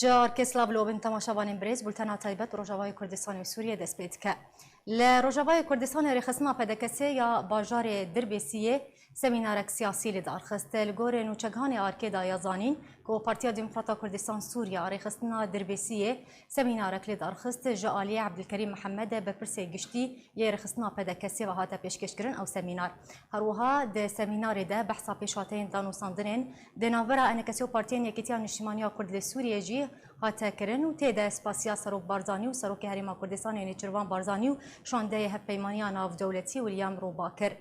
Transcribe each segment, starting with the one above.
جار كسلاف لوبن تماشاوان بريز بولتنا تایبەت ڕۆژاوای کوردستانی و سووریە دەست پێ دکە لە ڕۆژاوای کوردستانی ڕێخستنا پەدەکەسێ یا باژارێ دربێسیە سەمینارێک سیاسی لێ داڕخستە لە گۆرێ نوچەکانی ئارکێدا یازانین کە پارتیا دیموکراتا کوردستان سووریا ڕێخستنا دربێسیە سەمینارێک لێ داڕخست ژە ئالیە عەبدولکەریم محەممەدە بە پرسێ گشتی یە ڕێخستنا پەدەکەسێ و هاتە پێشکەشکردن ئەو سەمینار هەروەها دە سەمینارێدا بەحسا پێشهاتەیەن دانووساندنێن دێناڤەرە ئەنەکەسێ و پارتیەن یەکێتیان نیشتیمانیا کورد لە سووریە جی هاتەکردن و تێدا سپاسیا سەرۆک بارزانی و سەرۆکی هەرێما کوردستانی نێچیروان بارزانی و شاندەیە هەپەیمانیا ناودەوڵەتی ویلیام ڕۆباکر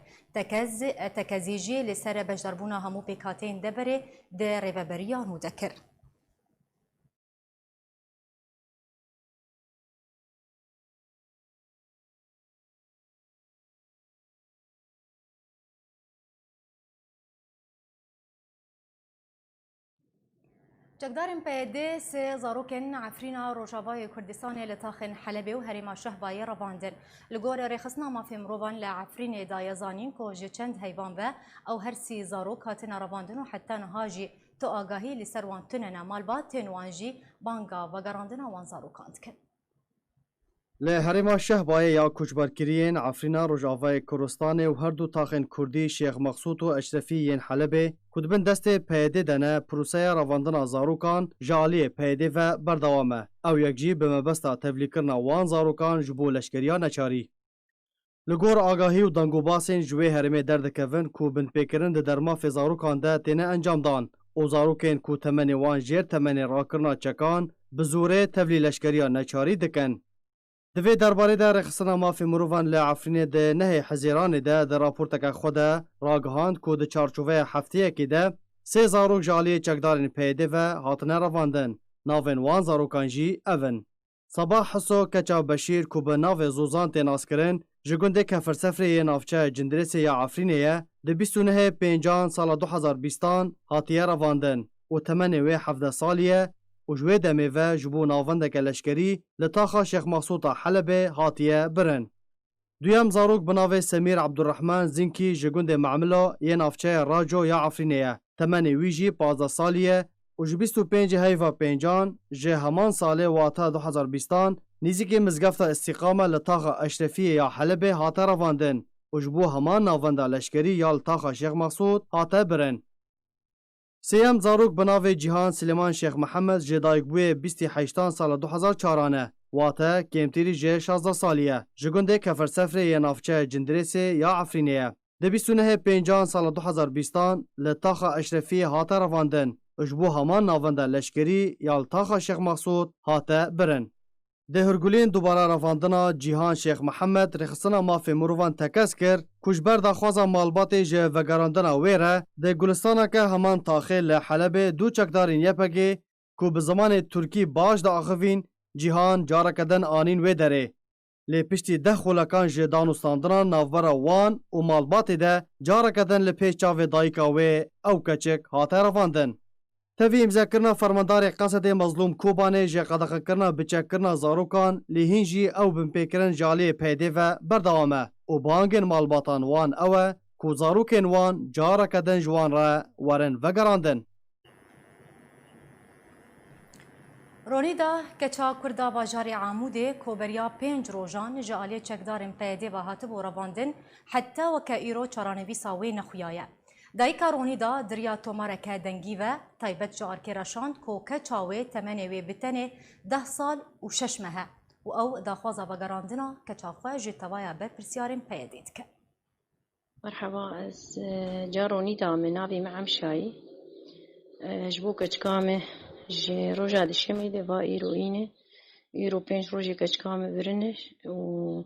تەکەزیژێ لەسەرە بەشداربوونا هەموو پێکهاتەیەن دەبەرێ دە ڕێڤەبەریان و دەکرد. جەکدارên PYD sê zarokên Efrîna Rojavayê Kurdistanê li taxên Helebê û Herêma Şehbayê revandin. Li gorî rêxistina mafê mirovan li Efrînê da yazanîn ku ji çend heyvan ve ew her sî zarok hatine revandin û heta niha jî tu agahî li ser wan tunene malbat tên wan jî banga vegerandina wan zarokan dikin. Li Herêma Şehbayê ya koçberkiriyên Efrîna Rojavayê Kurdistanê û her du taxên Kurdî Şêx Mexsûd û Eşrefî yên Helebê ku dibin destê PYD de ne proseya revandina zarokan ji aliyê PYD ve berdewam e. Ew yek jî bi mebesta tevlîkirina wan zarokan ji bo leşkeriya neçarî. Li gor agahî û dengobasên ji wê herêmê derdikevin ku binpêkirin di dermafê zarokan de têne encam dan û zarokên ku temenê wan jêr temenê rakirina çekan bi zorê tevlî leşkeriya neçarî dikin. Di vê derbarê de rêxistina mafê mirovan li Efrînê di nehê Hezêranê de di raporteka xwe de ragihand ku di çarçoveya hefteyekê de sê zarok ji aliyê çekdarên PYD ve hatine revandin. Navên wan zarokan jî ev in. Sabah Hiso Keça Beşîr ku bi navê Zozan tên naskirin ji gundê Kefirsefrê yê navçeya Cindirêsê ya Efrînê ye di 29 pêncan sala 2020 hatiye revandin û temenê wê 17 salî ye û ji wê demê ve ji bo navendeke leşkerî li taxa Şêx Mexsûd a Helebê hatiye birin. Duyem zarok bi navê Semîr Abdurrehman Zinkî ji gundê Memila yê navçeya Raco ya Efrînê ye. Temenê wî jî 15 salî ye û ji 25 heyva pêncan ji heman salê wata 2020 nîzîkê mizgefta îstîqame li taxa Eşrefiyê ya Helebê hate revandin û ji bo heman navenda leşkerî ya li taxa Şêx Mexsûd hate birin. Sêyem zarok bi navê Cîhan Silêman Şêx Mehemmed ji dayîkbûyê 28 sala 2004 e. Wate kêmtîrî ji 16 salî ye. Ji gundê Kefirsefrê yê navçeya Cindirêsê ya Efrînê ye. Di 29 pêncan sala 2020 li taxa Eşrefiyê hate revandin û ji bo heman navenda leşkerî ya li taxa Şêx Mexsûd hate birin. Di hûrgulên dubara revandina Cîhan Şêx Mehemmed rêxistina mafê mirovan tekez kir ku ji ber daxwaza malbatê ji vegerandina wê re di gulistaneke heman taxê li Helebê du çekdarên YPG ku bi zimanê Tirkî baş de axivîn Cîhan careke din anîn wê derê. Lê piştî 10 xolekan ji danûstandina navbera wan û malbatê de careke din li pêş çavê dayîka wê ew keçik hate revandin. Tevî îmzakirina fermandarê Qesedê Mezlûm Kobanê ji qedexekirina biçekkirina zarokan lê hîn jî ew binpêkirin ji aliyê PYD ve berdewam e û bangên malbatan wan ew e ku zarokên wan careke din ji wan re werin vegerandin. Ronîda Keça Kurda bajarê Amûdê koberiya 5 rojan ji aliyê çekdarên PYD ve hatibû revandin heta weke îro çaranivîsa wê nexuyaye. Dayîka Ronîda diriya tomareke dengî ve taybet ji arkê reşand ku keça wê temenê wê bi tenê 10 sal û 6 mehe û ew daxwaza vegerandina keça xwe ji tevaya berpirsiyarên PYD dike. Merhaba, ez ca Ronîda me navê me Emşayî ji bo keçika me ji roja dişemê de va îro îne îro 5 rojê keçika me birine û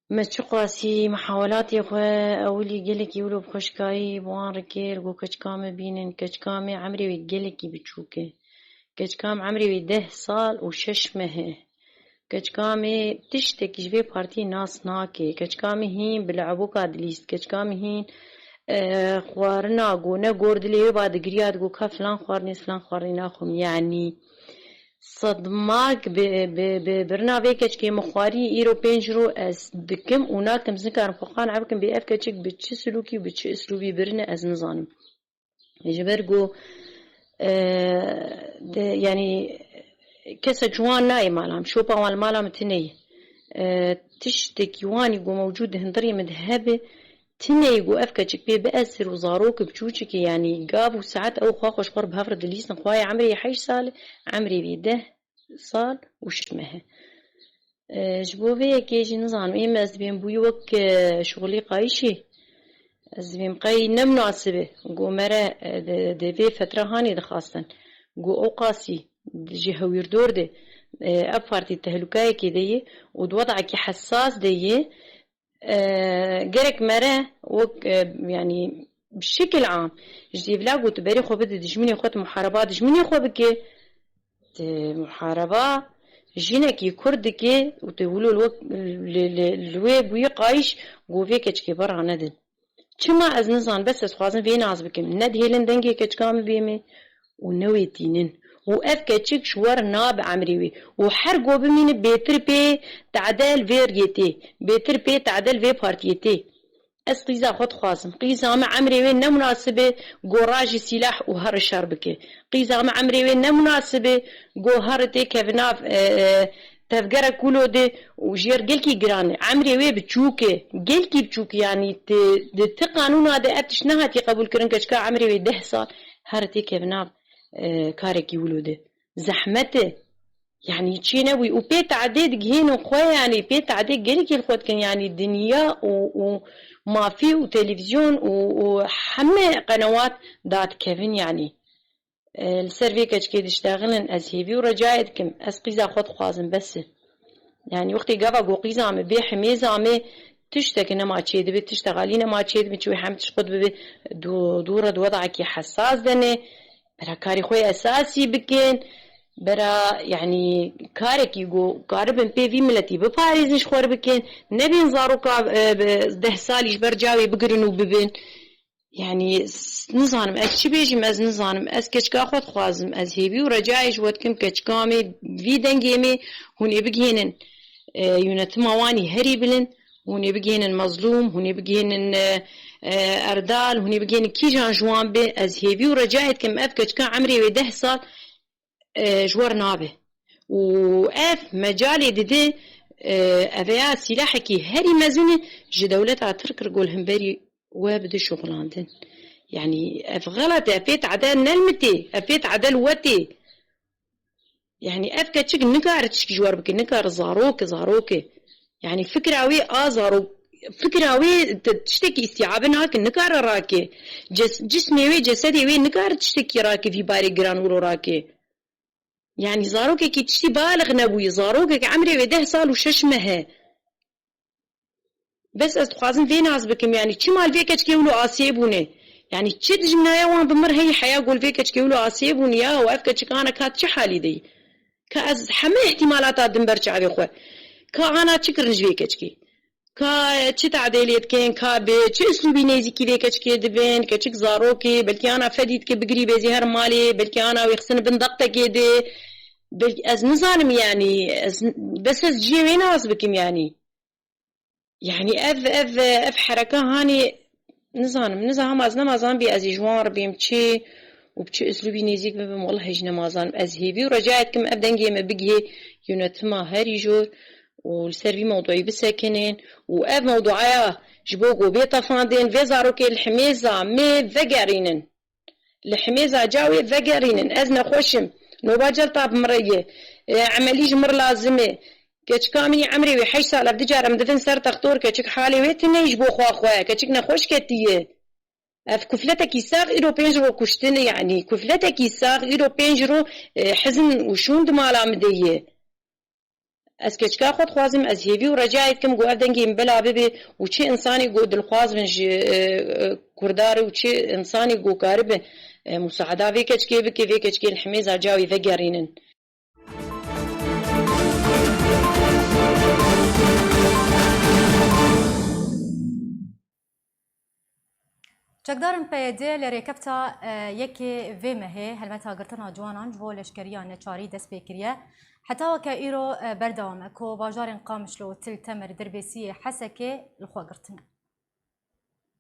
me çi qasî mehawelatê xwe ewilî gelekî wilo bi xweşkayî bi wan re kir got keçika me bînin keçika me emrê wê gelekî biçûk e keçika me emrê wê 10 sal û 6 mehe keçika me tiştekî ji vê partiyê nas nake keçika me hîn bi leeboka dilîst keçika me hîn xwarina got ne gor dilê wê ba digiriya digot ka filan xwarinê filan xwarinê naxwim yanî صدماك برنا vêkek me xwarî îro 5 ro ez dikim û nakim zikarim xweqan ebikim bê ev keçik bi çi silûkî bi çi îslûbî birine ez nizanim ji ber ku يعني كسا جوان ناي مالام شوبا وان مالام تني تشتك يواني جو موجود هندري مذهبه تني يقو أفكتشك بي بأسر وزاروك بجوجك يعني قاب وساعات أو خواخوش قرب هفرد الليسن خواي عمري 8 سال عمري بي 10 سال وشمه جبوفي كيجي نظام إما أزبين بيوك شغلي قايشي أزبين قاي نمناسبه قو مرة دي فترة هاني دخاصن قو أوقاسي جهة ويردور دي أفارتي التهلكاية كي ودوضعك حساس دي جرك مرة وك يعني بشكل عام جدي بلا قلت بري خو بدي دجمني خوت محاربات دجمني خو بكي محاربة جينكي كردكي وتقولوا الويب ويقايش قوفي كتشكي برا ندن چما از نزان بس از خوازن في ناز بكم ند هيلن دنگي كتشكام بيمي ونوي تينن وأف كتشك شوار ناب عمريوي وحرقو بمين بيتر بي تعدل فيريتي بيتر بي تعدل في بارتيتي اس قيزا خود خواسم قيزا مع عمريوي نمناسبة قراج سلاح وهر الشربكي قيزا مع عمريوي نمناسبة قهرتي كفناف تفجر كله ده وجير قلكي جراني عمريوي بتشوكي قلكي بتشوكي يعني قانون هذا أتش نهاتي قبول كرنكش كا عمريوي 10 سال هرتي كفناف كاركي ولوده زحمته يعني تشينوي وبيت عديد جهين وخويا يعني بيت عديد جريكي الخوت كان يعني الدنيا وما في وتلفزيون وحمى قنوات دات كيفن يعني السيرفي كي تشتغلن ازهيبي ورجايتكم اسقيزا خود خوازن بس يعني وقتي قبا قو قيزا عم بيح ميزا عم تشتكي نما تشيد بي تشتغلين ما تشيد بتشوي حم تشقد بي دورة وضعك حساس دني برا كاري خوي اساسي بكين برا يعني كارك يقو قاربن بي في ملتي بباريز نش خور بكين نبين زاروكا 10 سال برجاوي بقرنو ببين يعني نظانم از چی بیجیم از نظانم از کچکا خود خوازم از هیوی و رجایش ودکم کچکامی وی دنگیمی هونی بگینن یونتماوانی هری بلن هونی بگینن مظلوم هونی بگینن اردال هونی بگینن کی جان جوان به از هیوی و رجایت کم اف کچکا عمری و 10 سال جوار نابه و اف مجالی دیده اویا سلاحکی هری مزونه جدولت اترکر گول همبری وابد شغلاندن يعني اف غلط افيت عدال نلمتي افيت عدال وتي يعني اف كتشك نكار تشك جوار بك نكار زاروك يعني فكراوي زاروك فكراوي تشتكي استيعابنا هاك نكار راكي جسمي وي جسدي وي نكار تشتكي راكي في باري جرانولو راكي يعني زاروك كي تشتي بالغ نبوي زاروك عمري 10 سال وششمه بس استخوازن في ناس بكم يعني چه مال فيك تشكيولو آسيبونه يعني چه دجمنايا وان بمر هي حياة قول فيك تشكيولو آسيبون يا وافك تشكانا كات چه حالي دي كأز حمي احتمالات دنبر چاوي خو كأنا چكرنج فيك تشكي چه تعديليت كين بي چه اسلوبي نيزي كي فيك تشكي دبين كچك زاروكي بلكي انا فديت كي بقري بيزي هر مالي بلكي انا ويخسن بندقتك كي از نظام يعني بس از جي ناس بكم يعني اف حركة هاني نظام از نمازان بي از جوار بيم چي وبچي اسلوبي نيزيك ببم والله هج نمازان از هيبي ورجايتكم ابدنجي ما بقيه يونتما هاري جور والسيرفي موضوعي بساكنين واف موضوعايا جبوقو بيتا فاندين في زاروكي الحميزة مي فقارينن الحميزة جاوي فقارينن از نخوشم نوباجل طاب مريه عمليج مر لازمه كامي عمري و 8 سال بدي جارم دفن سر تختور كچك حالي ويتنيش بو خوا كچك نخوش كتيه اف كفلتك يساغ ايرو بينجرو كشتن يعني كفلتك يساغ ايرو بينجرو حزن وشوند مالا مديه اس كچكا خود خوازم از هيفي ورجايتكم جو افدنگي بلا بيبي وشي انساني جو دلخواز من كردار وشي انساني جو قارب مساعده في كچكي بكي في كچكي الحميزه جاوي فقرينن چکدارن پیده لریکبتا یکی ویمه هلمتا گرتنا جوانان جو لشکریان چاری دست بکریه حتی که ایرو بردامه کو باجارن قامشلو تل تمر دربیسی حسکه لخوا گرتنه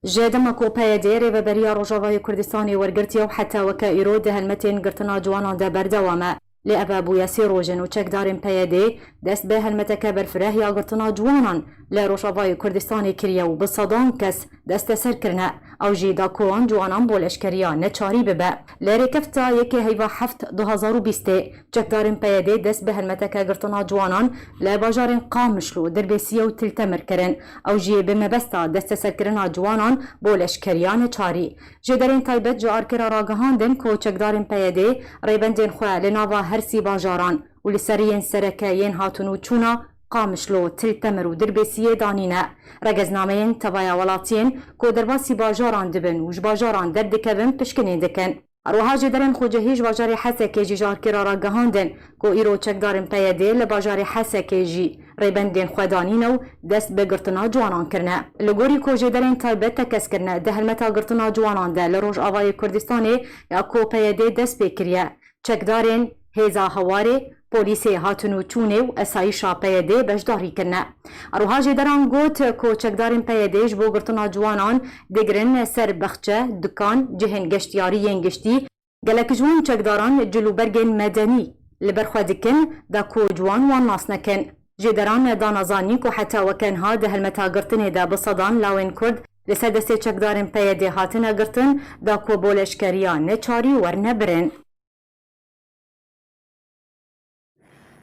جادم کو پیاده ریوبریا روجاوای کردستانی ورگرتی و حتی وکا ایرو ده هلمتین گرتنا جوانان ده بردوامه لأبا بويا سيروجن و چكدارن پیاده دست به هلمتك برفره یا گرتنا جوانان لروجاوای کردستانی کریا و بصدان کس دست سر کرنه او جیدا کوان جوانان بولشکریا نچاری ببه لرکفتا یکی هیوا هفت 2020 چكدارن پیاده دست به هلمتك گرتنا جوانان لباجارن قامشلو دربسیه و تلتمر کرن او جی بمبستا دست سر کرنا جوانان بولشکریا نچاری جدارن تایبت جار کرا راگهاندن کو چكدارن پیاده ریبندن خواه لناوا هرسی باجاران و لسرین سرکین هاتونو چونا قامشلو تلتمر و دربسیه دانینه رگزنامین تبایا ولاتین کو درباسی باجاران دبن وش باجاران دردکبن پشکنین دکن اروها جدرن خوجهیج باجاری حسکه جی جار کرا را گهاندن کو ایرو چکدارن پیاده لباجاری حسکه جی ریبندین خودانینو دست به گرتنا جوانان کرنه لگوری کو جدرن تایبت تکس کرنه ده هلمتا گرتنا جوانان ده لروج آوای کردستانی یا کو پیاده دست بکریه چکدارن هیزا هواره پولیسی هاتونو چونه و اسایشا پیاده بجداری کرنه اروها جدران گوت کو چکدارن پیادهش بو گرتنا جوانان دگرن سر بخچه دکان جهن گشتیاری ین گشتی گلک جوان چکداران جلوبرگن مدنی لبرخوا دکن دا کو جوان وان ناس نکن جدران دانازانی کو حتی وکن ها ده هلمتا گرتنه دا بصدان لاوین کرد لسدسه چکدارن پیاده هاتنه گرتن دا کو بولشکریا نچاری ورنه برن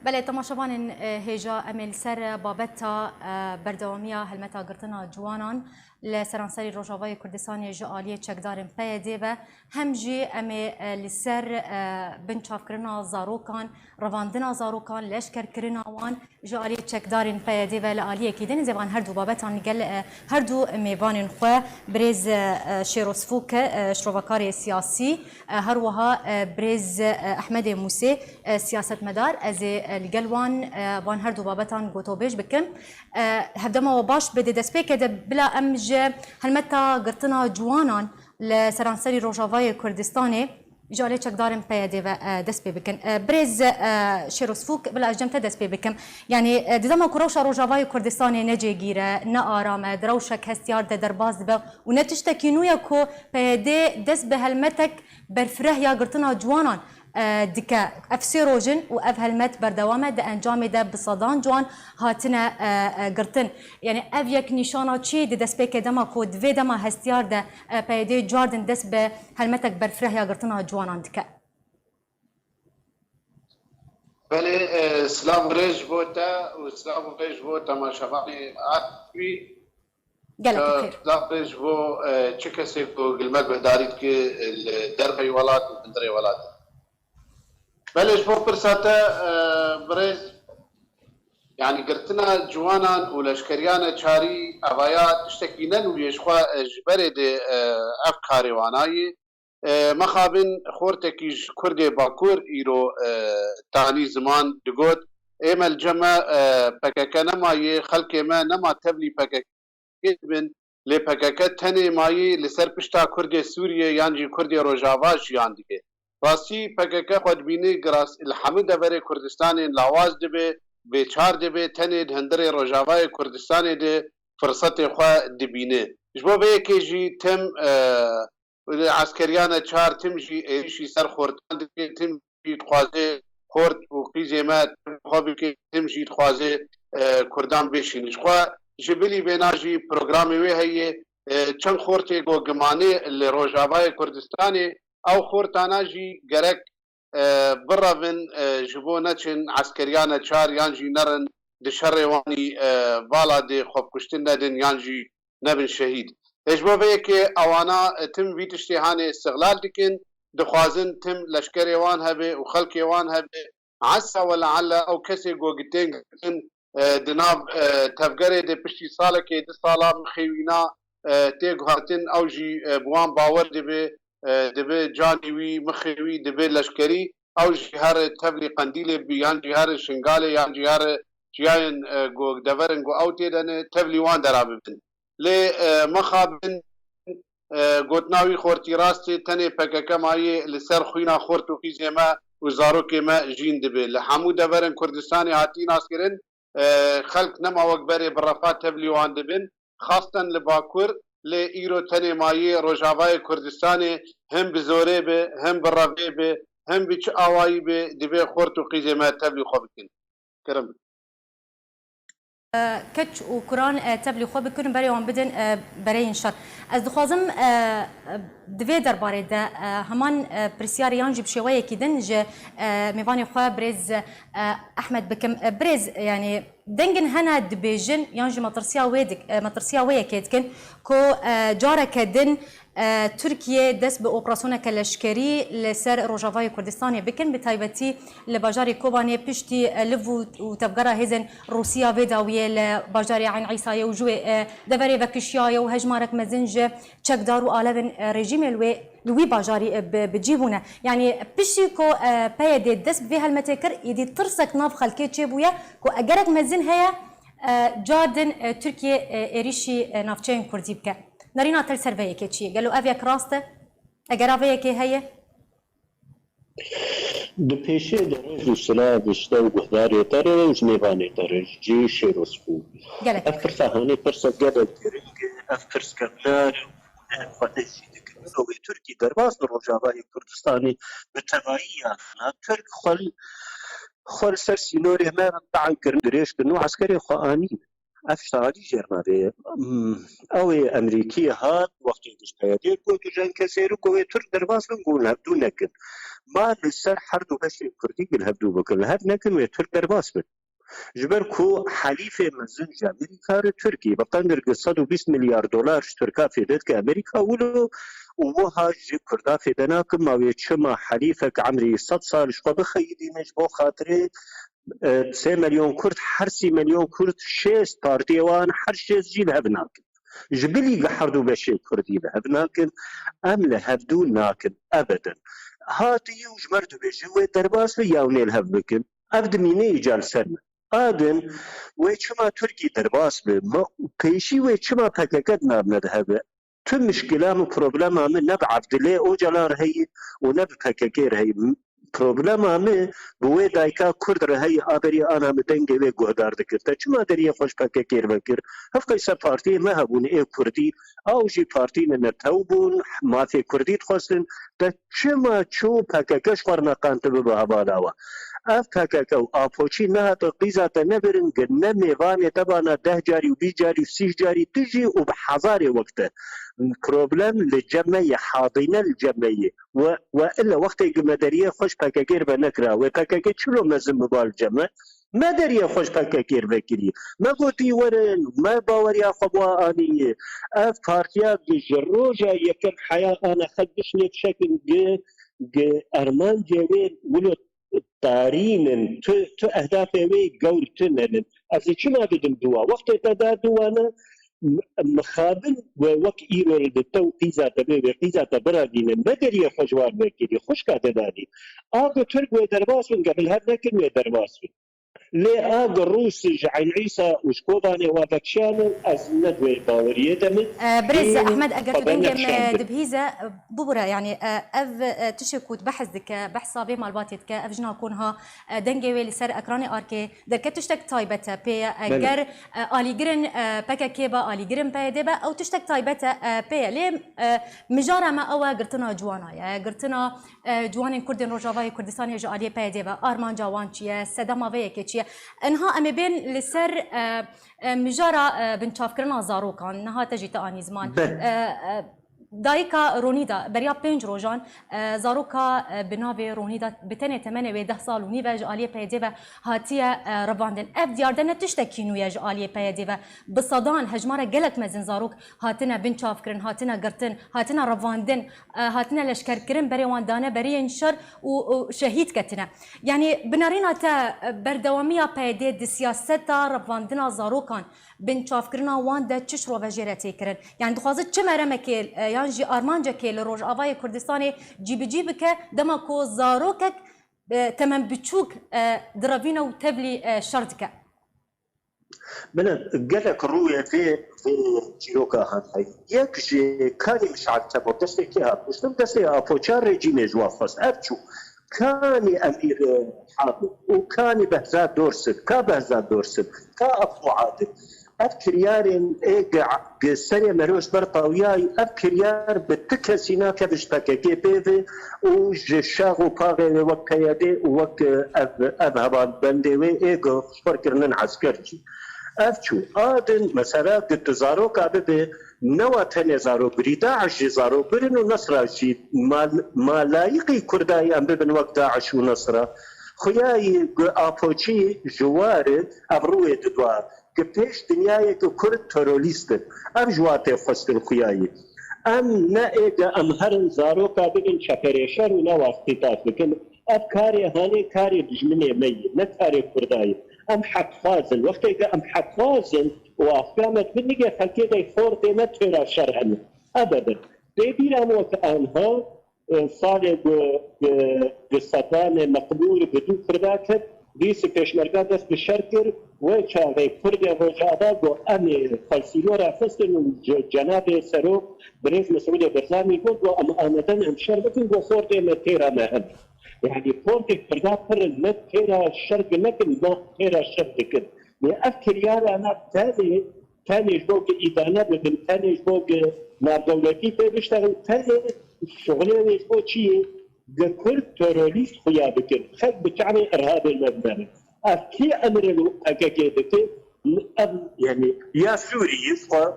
بله تماشاوان هجا امل سر بابتا بردوامیه هلمتا گرتنا جوانان لسرانسری روجاوای کردستانی جعالی چکدارن پیاده و همجی امی لسر بنچاف کرنا زاروکان رواندنا زاروکان لشکر کرنا وان جعالی چکدارن پیاده و لعالیه کیدن زبان هر دو بابتان گل هر دو میوان خو برز شیروسفوک شروکاری سیاسی هر وها برز احمد موسی سیاست مدار از الجلوان وان هر دو بابتان گوتوبیج بکم هدما و باش بده دست بکده بلا امج هلمتا گرتنا جوانان لسرانسری روجاوای کردستانی جالی چکدارن پیاده و دست بکن برز شیروسفوک بلا اجمت دست بکم یعنی دیدم کروش روجاوای کردستانی نجی گیره نه آرامه دروشک هستیار در باز به و نتشتکینویا کو پیاده دست به هلمتک برفره یا گرتنا جوانان دکه افسی روجن و اف هلمت بردوامه ده انجام ده بصدان جوان هاتنه گرتن یعنی اف یک نشانه چی ده دست بکه دما کود وی دما هستیار ده پیده جاردن دست به هلمتک برفره یا گرتنا جوانان دکه بله سلام ریج بوتا و سلام ریج بوتا ما شبانی عطفی قالك بخير سلام ریج بو چه کسی کو گلمت بهدارید که دربی ولات و بندری ولات بلش بو برساته بريز يعني قرتنا جوانان ولشكريانا تشاري ابايات اشتكينن ويشخوا جبرد افكاري واناي مخابن خورتكي كردي باكور ايرو تاني زمان دقوت ايما الجمع بكاكا نما خلق ما نما تبلي بكاكا لي بكاكا تاني ماي لسر بشتا كردي سوريا يانجي كردي روجاواج ياندي راستی پکک خود بینی گراس الحمد بر کردستان لاواز دبه بیچار دبه تنه هندره روجاوای کردستان ده فرصت خو دبینه جبو به کیجی تم عسکریان چار تم جی ایشی سر خورتان ده تم جی خوازه خورت و قیزمات خو به تم جی خوازه کردان بشین خو جبلی بناجی پروگرامی وی هي چند خورت گو گمانه لروجاوای کردستان او خورتانا جی گرک براون جبو نچن عسکریان چار یانجی نرن دشر وانی بالا دی خوب کشتن ندن یانجی نبن شهید اجبو به که اوانا تم ویتشتی هانه استغلال دکن دخوازن تم لشکر وان هبه و خلق وان هبه عسا ولعلا او کسی گوگتین دناب تفگره دی پشتی ساله که دی ساله مخیوینا تیگ هاتن او جی بوان باور دی به دبه جانوی مخوی دبه لشکری او جهار تبلی قندیل بیان جهار شنگاله یا جهار جیان گو دورن گو او تیدن تبلی وان دراببن لی مخابن گوتناوی خورتی راستی تنه پکک مایی لسر خوینا خورت و خیزه ما وزارو که ما جین دبه لحمو دورن کردستانی هاتی ناس کرن خلق نما وقبره برفات تبلی وان دبن خاصتا لباکور لإيرو تاني مايي روجافاي كردستاني هم بزوري به هم بالربي به هم بيش آواي به دبي خورتو قيزي ما تبلي خوبكين كرم کچ و کران تبلی خوب بکنن برای آن بدن برای انشار از دخوازم دوی درباره ده همان پرسیاریان جب شویه کدن ج میوانی خواه برز احمد بکم برز يعني دنجن هنا دبيجن يانجي مطرسيا ويا كيدكن كو جارة كدن تركيا دس بأوبراسيون كلاشكري لسر روجافاي كردستاني بكن بتايبتي لباجاري كوباني بشتي لفو وتبقرا هزن روسيا فيداوية لباجاري عين عيسايا وجوي دفري بكشيايا وهجمارك مزنجة تشك دارو آلفن ريجيم لوي باجاري بتجيبونا يعني بشيكو بايدي دس بفيها المتكر يدي ترسك ناف خلكي تشيبويا كو اجرك مزن هيا جادن تركيا اريشي نافچين كردي بك نارينا تل سرفيه كيتشي قالوا افيك راسته اگر افيك هي دپیشه درج و سلا بشته و گهداری ترش نیوانی ترش جیش رسفو افر فهانی پرسا گدل کرنگ افر سکبلار فتشی دکنو و ترکی درباز روجاوای کردستانی بتوایی آخنا ترک خل سر سینوری ما طعن کرن دريش كنو عسكري خانين افشتغالي جرمابي او امريكي هات وقت يدشتايدي كوتو جان كسيرو كوي ترك درباس نقول هبدو نكن ما لسر حردو بشي كردي قل هبدو بكل هب نكن ويترك درباس بن جبركو حليفة مزنجة أمريكا تركي بقدر 120 مليار دولار تركا في ذاتك أمريكا ولو وها جي كردا في دناك ما ويتشما حليفك عمري 100 سال شو بخيدي مش بو خاطري 3 مليون كرد حرسي مليون كرد 6 بارتيوان هر 6 جيل هبناك جبلي قحردو بشي كردي هبناك أم لهبدو ناكن أبدا هاتي وجمرتو بجوي درباس وياوني الهبكن أبد ميني جالسرنا آدن ويشما تركي درباس به پیشی ويشما پککت نابند هبه تو مشکلام و پروبلم همه نب عبدالله او جلار هی و نب پککیر هی پروبلم همه بوی دایکا کرد رهی آبری آنها مدنگه و گهدار دکر تا چما دریه خوش پککیر بکر هفت قیسا پارتی ما هبون ای کردی او جی پارتی نتاو بون مافی کردی تخواستن تا چما چو پککش خورنا قانتبه به هبالاوا اف پککو آپوچی نه تا قیزات نبرن گنه میوانی تبانا 10 جاری و 20 جاری و 30 جاری تجی و بحضار وقته بروبلم للجمعية حاضنة الجمعية وإلا وقت مدارية خوش بكاكير بنكرا وبكاكير شلو مزم بال الجمع ما دارية خوش بكاكير بكري ما قلتي ورن ما باوري أخبوا آنية أف بارتيا جروجا يكن حياة أنا خدشني بشكل أرمان جوين ولو تارين تو أهدافي وي قولتنن أزي شما بدم دوا وقت تدا دوانا مخابن ووك إيرو لدتو قيزة تبي قيزة تبرادين مدري خجوار بكيري خوش كاتداني آقا ترك ويدرباسون قبل هاد لكن ويدرباسون لي آقا روس عين عيسى وشكوباني وابكشانو از ندوي باوريه دمن برز أحمد أقرتو دنجم دبهيزة ببرا يعني أف تشكوت بحث دك بحث صابي مالباتيت كا أف جنا كونها دنجي ويلي سر أكراني أركي دركت تشتك تايبتا بي أجر آلي جرن بكا كيبا آلي جرن بايدبا أو تشتك تايبتا بي ليه مجارة ما أوا قرتنا جوانا يا قرتنا جوانين كردين روجافاي كردستاني جو آلي بايدبا آرمان جوانشيا سدما فيكيتشيا انها ام بين لسر مجارة بنشافكرنا زاروكان انها تجي تاني زمان دايكا رونيدا بريا بينج روجان زاروكا بنافي رونيدا بتني 8 و 10 سال ونيفا جاليه بايديفا هاتيه رباندن اف دياردن تشتكينو يا جاليه بايديفا بصدان هجماره قلت مزن زاروك هاتنا بنشافكرن هاتنا قرتن هاتنا رباندن هاتنا لشكركرن بريوان دانا بري انشر وشهيد كتنا يعني بنارينا تا بردواميه بايدي دي سياسه رباندنا زاروكان بنشافكرنا وان دا تشرو فجيرتي كرن يعني دخوازت چمره مكيل يانجي ارمانجا كيل روج افاي كردستاني جيبك دمكو زاروكك تمام بتشوك درافينا وتبلي شرطك بنا قالك الرؤية في جيروكا هاي يكجي كاني مش عتبو دستيكيها مش دستي ابوچار ريجيمي جوافس ابچو كاني امير حامد وكاني بهزاد دورسن كا بهزاد دورسن كا ابو عادل اف كريارين سري مروش برطاوياي اف كريار بتكسينا كبش باكاكي بيفي وجشاغو باغي وكيادي وك اف هبان بندوي ايغو فركرنن عسكرجي افتشو آدن مثلا قد زاروكا ببي نوا تاني زارو بري داعش زارو برن ونصرا جي ما لايقي كرداي ام ببن وقت داعش ونصرا خياي آپوچی جوار ابروی دوا که پیش دنیای که کرد تروریست ام جوات خستن خیاي ام نه ایگا ام هرن زاروکا بگن چپریشر و نواقتی تاف بکن اب کاری هانی کاری دجمنی می نه کاری کردای ام حق فازن وقتی ایگا ام حق فازن و افکامت بنیگه خلکی دی خورده نه تیرا شرعن ابدا دی بیرم وقت آنها صالح بصدان مقبول بدون فرداكت ديس بيشمرقا دست بالشركر وشاغي كرديا رجعدا جو امي فالسيلورا فستن جناب سروق بريز مسؤولية برزامي جو ام آمدن ام شربتن جو خورتي متيرا مهم يعني خورتي فردا فرد متيرا الشرق لكن ما تيرا الشرق كد لأفكر يالا انا تاني جبوك إدانة بدن تاني جبوك نار دولتي بيشتغل تاني شغلي يسوي شيء كل توروليست خويا بكر خد بتعني ارهاب المبنى اكي امر اكاكيدك يعني يا سوري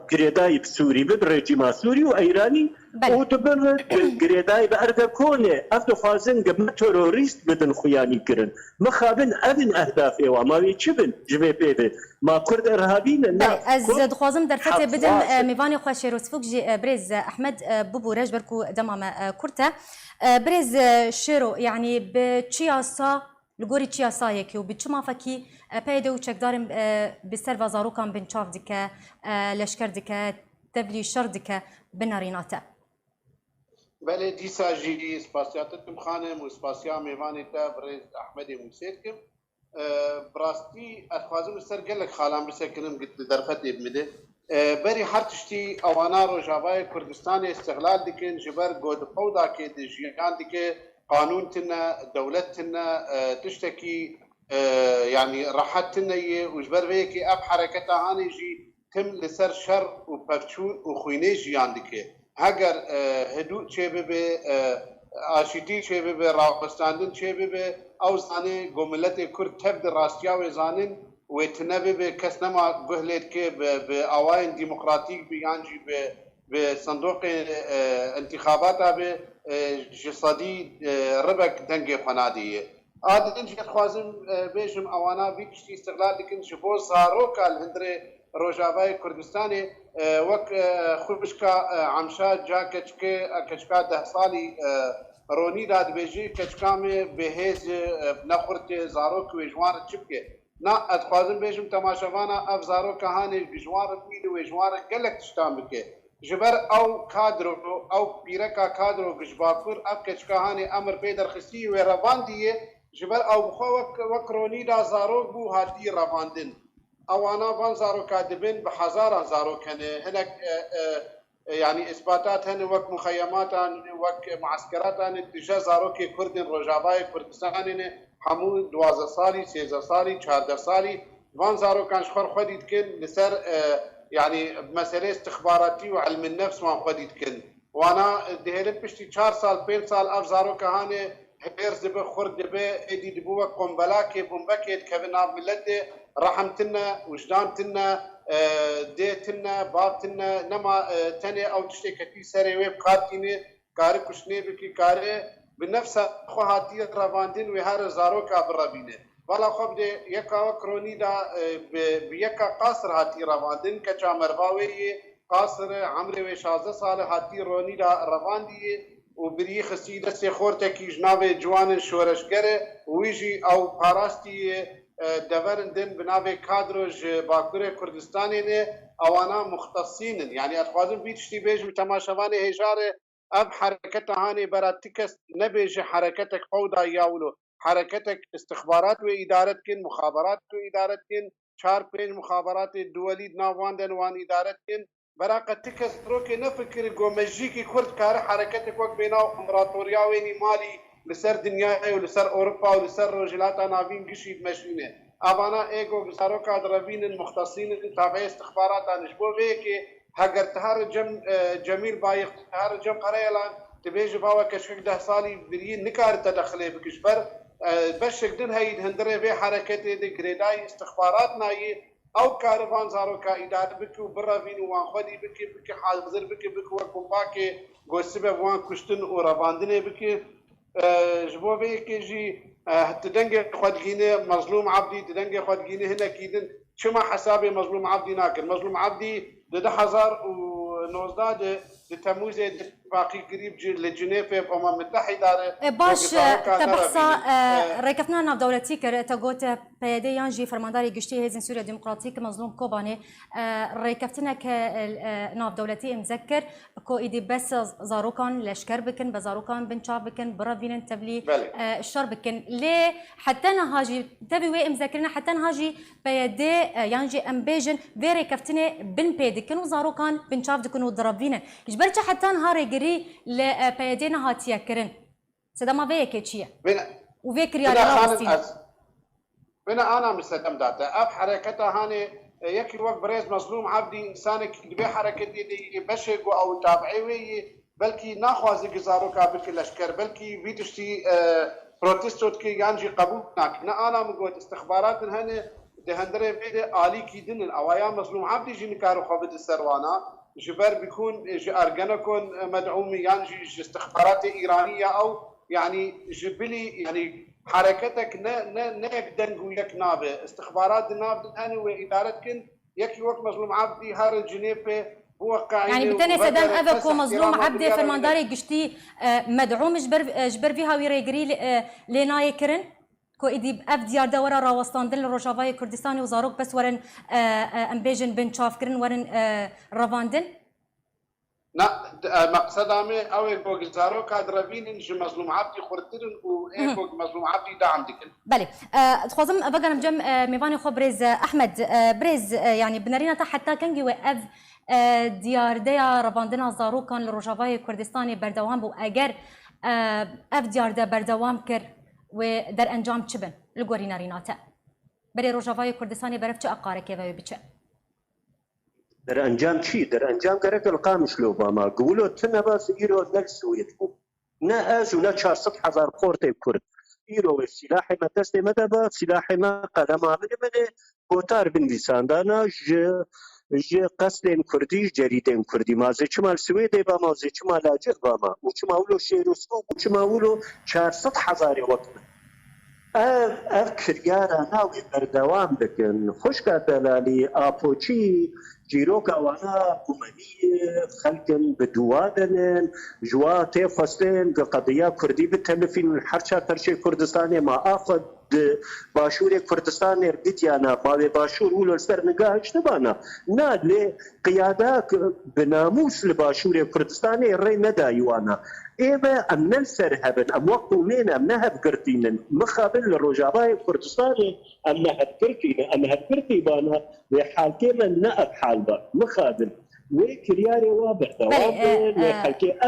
كريداي بسوري بالرجيم سوري وايراني وتبر كريداي بارض كونه افدو خازن قبل توروريست بدن خوياني كرن مخابن ابن اهدافي وما يشبن جبي بيبي ما كرد ارهابيين از دخوازم در فتح بدم میوانی خوش روسفوک جي بريز احمد بوبو رج بركو دمام كرتا بريز شيرو يعني بتشياسا لگوری چیا سایه که و بیچ ما فکی پیدا و چکدارم بسر و زاروکان بن چاف دکه لشکر دکه تبلی شر دکه بناریناته. بله دیسا جی سپاسیاتتم خانم و سپاسیا میوانی تا برز احمد موسید کم براستی اتخوازم سر گلک خالم بسکنم گت درفت ابمده بری هر تشتی اوانا روجاوای کردستان استقلال دکن جبر گود قودا که دجیان دکه قانون تنا دولت تنا تشتكي يعني راحت تنا وجبر بيكي اب حركتها هاني جي تم لسر شر وبرشون وخوينيجي عندك هاجر هدوء شباب آشيتي شباب راقستاندن شباب او زاني قوملتي كرد تبد راستياوي زانن وتنبي كسنما قهلت كي باوائن ديمقراطيك بيانجي بصندوق انتخاباتها جسدي ربك دنجي قناديه عادة جي خوازم بيجم اوانا بيكشتي استقلال لكن شبو زاروكا الهندري روجاواي كردستاني وك خوشكا عمشا جا كچكا 10 سالي روني داد بيجي كچكامي بهز نخرت زاروك وجوار تشبكي نا اتخوازم بيجم تماشاوانا اف زاروكا هاني بجوار ميل وجوار قلك تشتامكي جبر او كادرو او بيركا كادرو جباكور اب كشكاهاني امر بيدر خسي وروانديه جبر او بخوك وكروني دا زارو بو هاتي رواندن او انا فان زارو كادبن بحزارة زارو كان هناك يعني اثباتات هن وك مخيمات وك معسكرات اتجاه زارو كي كردن روجاواي كردستان حمود 12 سالي 13 سالي 14 سالي فان زارو كان شخور خديت كن لسر يعني بمسألة استخباراتي وعلم النفس ما خديت كن وانا دهلت بشتي 4 سال 5 سال افزارو كهانه هيرز بخرد بإيدي دبوة قنبلاكي بومبكيت كبنا ملته رحمتنا وجدانتنا ديتنا بابتنا نما تاني او تشتي كتي سري ويب كارتيني كاري كشني بكي كاري بنفس خوهاتي رواندين وهار زاروكا برابينه والا خب دي يكا وكروني دا بيكا قاصر هاتي رواندين كچا مرباوي قاصر عمري و 16 سال هاتي روني دا رواندي وبري خسي دسي خورتكي جناب جوان شورشگره ويجي او باراستي دورندن بناوي كادروج باكوره كردستاني نه اوانا مختصين يعني اتخوازم بيتشتي بيج تماشاواني هجاره اب حركتها هاني براتكس نبيج حركتك فوضى ياولو حركتك استخبارات وادارتكن مخابرات وادارتكن 4-5 مخابرات الدولي ناواندن وان ادارتكن براقه تكس روكي نفكر جومجيكي كرد كار حركتك وقت بينا امبراطوريا ويني مالي لسر دنيا ولسر اوروبا ولسر رجلاتا نافين قشيد مشينه ابانا ايجو بزاروكا دربين المختصين تابعي استخبارات نشبو بيكي هاجر تهار جميل بايق تهار جم قريلا تبيج باوا كشك ده صالي بريين نكار تدخلي بكشبر بشك دن هاي هندري في حركتي دي جريداي استخباراتنا او كارفان زاروكا اداره بكو برافين وان خدي بكي حاضر بكي وكومباكي جو سبب وان كشتن ورافاندني بكي جبو بيكي جي تدنجي خدجيني مظلوم عبدي تدنجي خدجيني هنا كيدن شما حسابي مظلوم عبدي ناكل مظلوم عبدي ده 2019 تموز باقي قريب لجنيف الامم المتحده باش تبحثا ركفنا ناف دولتي تقوت بيدي يانجي فرمانداري قشتي هزن سوريا ديمقراطيك مظلوم كوباني ركفتنا ناف دولتي مذكر كو ايدي بس زاروكان لشكر بكن بزاروكان بنشاف بكن برافين تبلي الشر بكن ليه حتى نهاجي تبي وي مذكرنا حتى نهاجي بيدي يانجي امبيجن في ركفتنا بن بيدكن وزاروكان بنشاف دكن ودرافين جبرت حتى نهار جري لبيدينا هاتيا كرن سدا ما فيك تشيا وفيك ريال انا مستدام داتا اب حركتها هاني يكي وقت بريز مظلوم عبدي انسانك دبي حركه دي بشق او تابعي بلكي ناخذ جزاروكا بلكي لشكر بلكي فيتشتي بروتستوت كي يانجي قبول انا مقول استخبارات هنا دهندري فيدي الي كيدن الاوايا مظلوم عبدي جي نكارو خبط السروانا جبر بيكون ارجنكون مدعوم يعني استخبارات ايرانيه او يعني جبلي يعني حركتك نقدر نقول لك نابه استخبارات نابه انا وادارتكن يكي وقت مظلوم عبدي هار الجنيبه وقع يعني بالتالي سدام افكو مظلوم عبدي فرمانداري قشتي مدعوم جبر فيها ويريجري لناي كرن كو ايدي باف ديار دورا راوستاندن روجافاي كردستاني وزاروك بس ورن امبيجن بن شافكرن ورن رافاندن لا مقصد عمي او يبقى زاروك درافين انج مظلوم عبدي خرطرن و مظلوم عبدي دعم ديكن بله تخوزم بقى نجم ميفاني خو بريز احمد بريز يعني بنرينا حتى كنجي واف ديار ديا رافاندنا زاروكان لروجافاي كردستاني بردوام بو اگر اف ديار دا بردوام كر و در انجام چبن لگورینا ریناته بری روجاوای کردستانی برف چه اقارکه و بچه در انجام چی در انجام گرک القامش لوباما قولوا تنباس ايرو نلسويت نا از ولا 400,000 قرطي كرد ايرو السلاح ما تستي مدبا سلاح ما قدم عمل بده بوتار بن لساندانا ج قصدين كردي جريدين كردي ما زي شمال سويدي باما زي شمال لاجئ باما وشمالو شيروسكو وشمالو 400,000 وقت كريارا ناوي بردوام بكن خوشكا دلالي آبوچي جيروكا وانا بومني خلقن بدوادن جواتي خستين قضية كردي بالتلفين حرشا ترشي كردستاني ما آخذ باشور كردستان اربيتيانا باوي باشور ولو سر نگاهش تبانا نادلي قيادة بناموس لباشور كردستان الري ندايوانا ايما ام نلسر هبن ام وقتو مين ام نهب قرتين مخابن للرجاباي كردستاني ام نهب قرتين ام نهب قرتي بانا وحال كيما نقب حال با مخابن وكرياري واضح دوابن وحالكي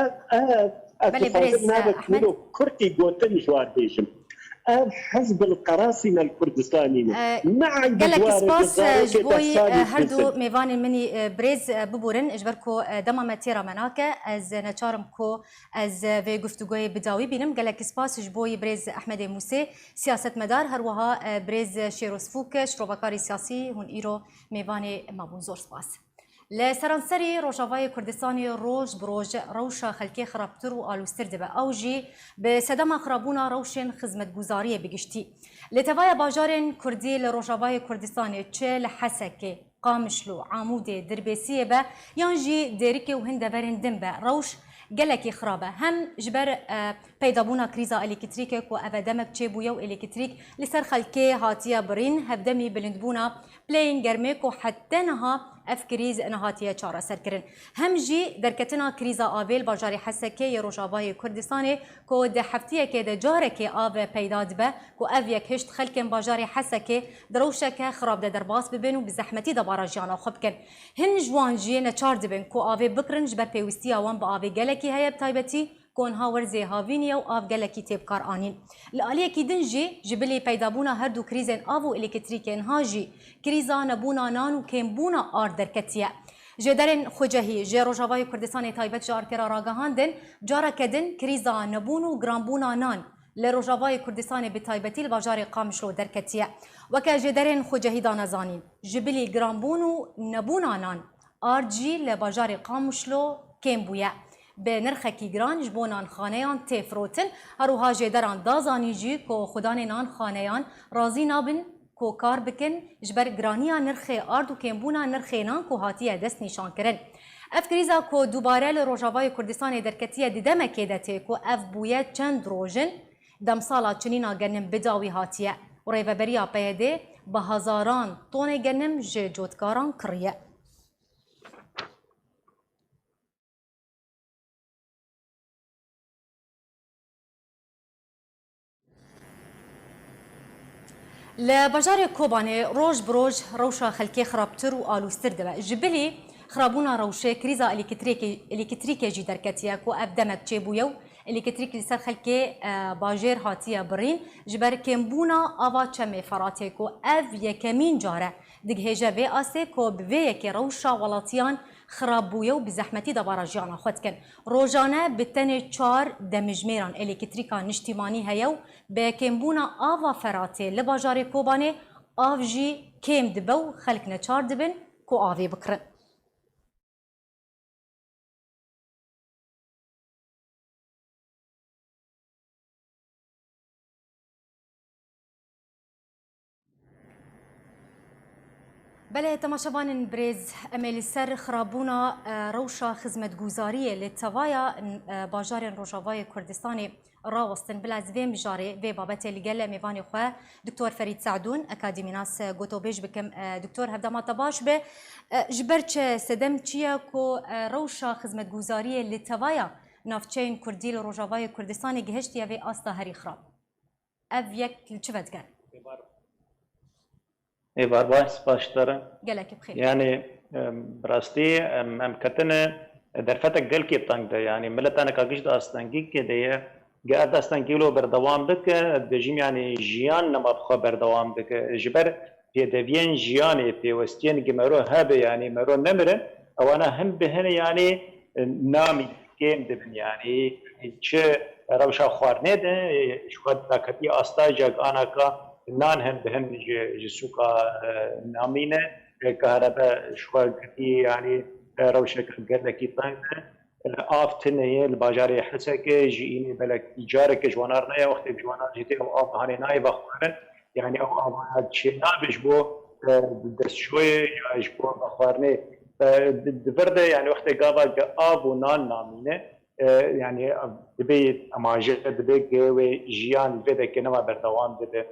احمد كرتي قوتن جوار بيشم حزب القراصنة الكردستاني قالك سباس جبوي هردو ميفان مني بريز ببورن اجبركو دما ماتيرا مناكا از نچارمكو از في گفتگوی بداوي بينم قالك سباس جبوي بريز احمد موسى سياسة مدار هروها بريز شيروس فوك شروبكاري سياسي هون ايرو ميفاني مابون زور سباس لسرانسري روجاوای کردستانی روز بروج روشا خلکی خرابتر و آلوستر دبه اوجی به صدام خرابونا روشن خدمت گزاری بگشتی لتوای باجارن کردی لروجاوای کردستانی چه لحسکه قامشلو عمود دربسیه به یانجی دیریکه و هندورن دم به روش گلکی خرابه هم جبر پیدابونا کریزا الکتریکه کو افدمک چه بویو الکتریک لسر خلکی هاتیا برین هفدمی بلندبونا بلین گرمه حتى نها اف كريز نهاتيه چاره سركرن هم جي دركتنا كريزا آويل باجاري حسكي روجاوای كردستاني كو ده هفتيه كده جاركي آو پیداد به كو اف يك هشت خلكن باجاري حسكي دروشك خراب ده درباس ببن وبزحمتي ده باراجيانا خبكن هن جوان جي نچار دبن كو آو بكرنج بر بيوستيا وان با آو گلكي هي بتايبتي كونها ورزي هافينيا و آف جلكي تبكار آنين الآلية كي دنجي جبلي بيدابونا هردو كريزين آفو إلكتريكين هاجي كريزا نبونا نانو كيمبونا آر دركتيا جدرن خوجهی جه روجاوای کردستان تایبت جار کرا راگهاندن جارا کدن کریزا نبونو گرانبونا نان لروجاوای کردستان به تایبتی الباجار قامشلو درکتیه وکه جدرن خوجهی دانزانین جبلی گرانبونو نبونا نان آرجی لباجار قامشلو کم بویه به نرخ کی گران جبونان خانهان تفروتن هروها جدران دازانی جی کو خدان نان خانهان رازی نابن کو کار بکن جبر گرانیا نرخ آرد و کمبونا نرخ نان کو هاتیه دست نشان کرن اف کریزا کو دوباره لروجاوای کردستان درکتیه دیدمه کدته کو اف بویه چند روژن دم سالا چنینا گنم بداوی هاتیه و ریوبریا پیده به هزاران تون گنم جوتکاران کریه لبجار كوباني روج بروج روشا خلكي خرابتر والوستر دبا جبلي خرابونا روشه كريزا الكتريكي جي دركتيا كو ابدمك تشيبويو الكتريك لسر خلكي باجير هاتيا برين جبر كمبونا افا تشمي فراتيكو اف يكمين جاره دغهجه في اسي كو بفيكي روشا ولاتيان خرابويو بزحمتي دبارجانا خدكن روجانا بتني 4 دمجميران الكتريكا نشتيماني هيو بكمبونا افا فراتي لباجاري كوباني اف جي كيم دبو خلكنا 4 دبن كو افي بكرن بله تماشابان بريز امل سر خرابونا روشا خدمت گزاریه لتوایا باجار روجاوای کردستانی راوستن بلا زویم جاری و بابت لگل میوانی خو دکتور فرید سعدون اکادیمیناس گوتوبیج بکم دکتور هفته ما تباش به جبرچ سدم چیا کو روشا خدمت گزاریه لتوایا نافچین کردی روجاوای کردستانی گهشتیا و آستا هری خراب اف یک چوت کن باش باشتره گلک بخیر يعني براستي كتنا درفتك دلكي طنق ده يعني ملتنا كاكش دا استنجي كده قاعد استنجي له بردوام دك دجيم يعني جيان نما بخو بردوام دك جبر في دبيان جياني في وستين جمرو هابه يعني مرو نمره او انا هم بهن يعني نامي كيم دبن يعني چه روشا خوارنه ده شو دا كتي استاجك انا كا نان هم بهم جسوكا نامينه كهرباء شوال كتي يعني روشك قدلكي طنقه آفتنه الباجاري حسك جيني بلك جارك جوانارنا وقت جوانار جيتي او آف هاني ناي بخوارن يعني او آف شيء نابش بو دست شوي يا بو بخوارنه دفرده يعني وقت قابا آب ونان نامينه يعني دبي اماجه دبي جوي جيان بده كنما بردوام بده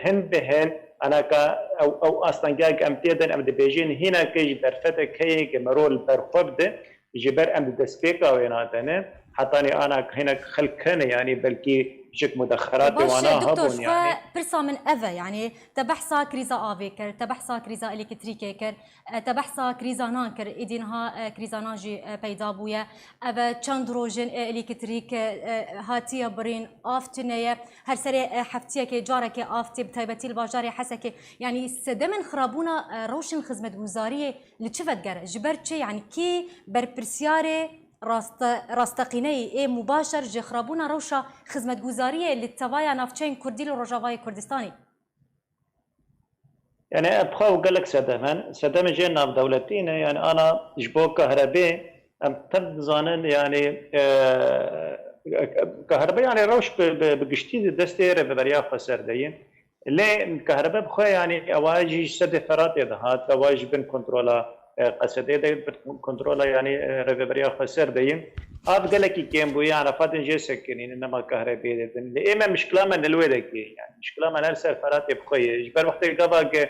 هن بهن انا كا او اصلا جاك ام تيدن ام دبيجين هنا كي درفتك هي كمرول برخبده جبر ام دسبيكا ويناتنا حتاني انا هنا خلكنا يعني بلكي شك مدخرات وانا هبون يعني برسا من اذا يعني تبحثا كريزا افيكر تبحثا كريزا الكتريكيكر تبحثا كريزا نانكر ايدينها كريزا ناجي بيدا بويا اذا تشاندروجين الكتريك هاتيا برين افتنيه هر سري حفتيه كي جارك افتي بتايبتي الباجاري حسكي يعني سدمن خرابونا روشن خدمت گزاريه لتشفت جر جبرتشي يعني كي بربرسياري راستقيني اي مباشر جخرابونا روشا خدمت گزاريه للتوايا نافچين كردي لروجاوای كردستاني يعني ابخو قال لك سدمن جينا ناف دولتينا يعني انا جبو كهرباء ام تبزانن يعني كهرباء يعني روش بقشتي دستي ريفريا خسردين ليه كهرباء بخو يعني اواجي سد فرات يدهات اواجي بن كنترولا قصدي ده كنترولا يعني ريفريا خسر دين اب قال لك كيم بو عرفات جي سكنين انما كهرباء ده اما مشكله من الودك يعني مشكله من السر فرات بخوي جبر وقت قبا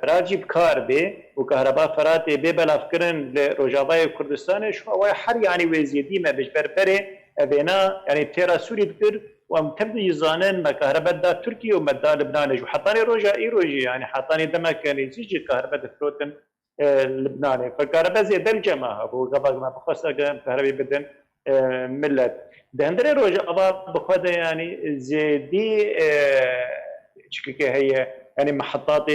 فراجي بكار بي وكهرباء فرات بي بلا فكرن لروجاوای كردستان شو هو حر يعني وزيدي ما بجبر بري بينا يعني تيرا سوري بكر ومتبني زانن ما كهرباء دا تركيا ومدا لبنان جو حطاني روجا اي روجي يعني حطاني دمك يعني يجي كهرباء فروتن لبناني فكهرباء زي دل جماعة هو قبل ما بخص كهرباء بدن ملت دهندري روج أبا بخدا يعني زيدي شكل هي يعني محطات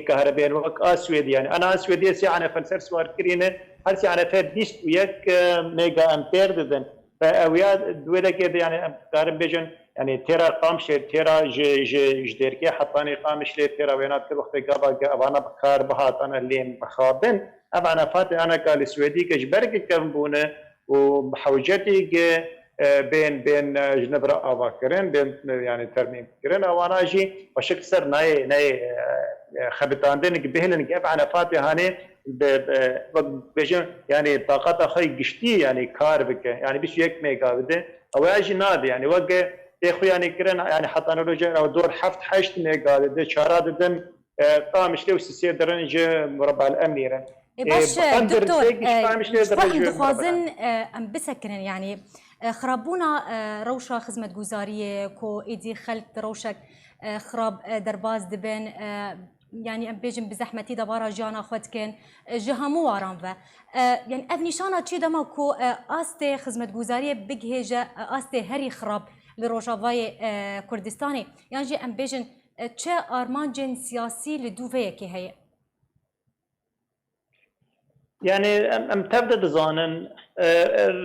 كهربائية وك أسود يعني أنا أسودية ساعة فلسر سوار كرينة هل ساعة فيها 21 ميجا أمبير ددن فأوياد دويدا كده يعني كهرباء بيجن يعني تيرا قامش تيرا جديركي حطاني قامش لي تيرا وينات كل وقت قابا أنا بخار بهات أنا اللي بخابن أنا فاتي أنا قال السويدي كجبرك كم بونه وبحوجتي بين جنبرة أباكرين بين يعني ترميم كرين وانا اجي بشكل سر ناي خبطاندين بهلن كيف انا فاتي هاني بيجن يعني طاقات اخي قشتي يعني كار بك يعني بش يك ميجا بده او اجي نادي يعني وقع اخو يعني كرين يعني حتى انا رجع او دور حفت حشت ميجا بده شارات دم قامش لو سير درنج مربع الاميره باش دكتور فهم دخوازن ام بسكرن يعني خرابونا روشة خدمة جوزارية كو إيدي خلت روشك خراب درباز دبن يعني ام بيجن بزحمتي دبارا جانا خود كان جهامو واران و يعني افنيشانا تشي دما كو آستي خدمة جوزارية بجهجة آستي هري خراب لروجافاي كردستاني يعني جي ام بيجن تشي ارمانجن سياسي لدوفيه كي هي يعني ام تبدا دزانن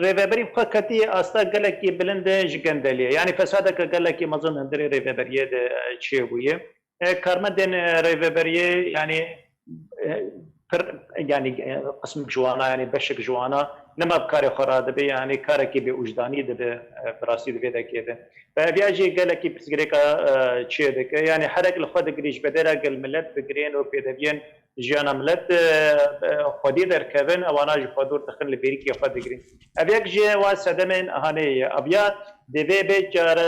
ريفبري بخكتي استا قالك بلند جندليه يعني فسادك قالك مازن هندري ريفبريه تشيويه كارمدن ريفبريه يعني قسم جوانا يعني بشك جوانا لما بكاري خراد بي يعني كاركي بوجداني دب براسي دبي كده فبيجي قالك بسغريكا تشيدك يعني حرك الخد قريش بدرا قال ملت بجرين وبيدبين جانا ملت خدي دركبن اوانا جو خدور تخن لبيركي خد جرين ابيك جي واسدمن اهانيه ابيا دبي بجار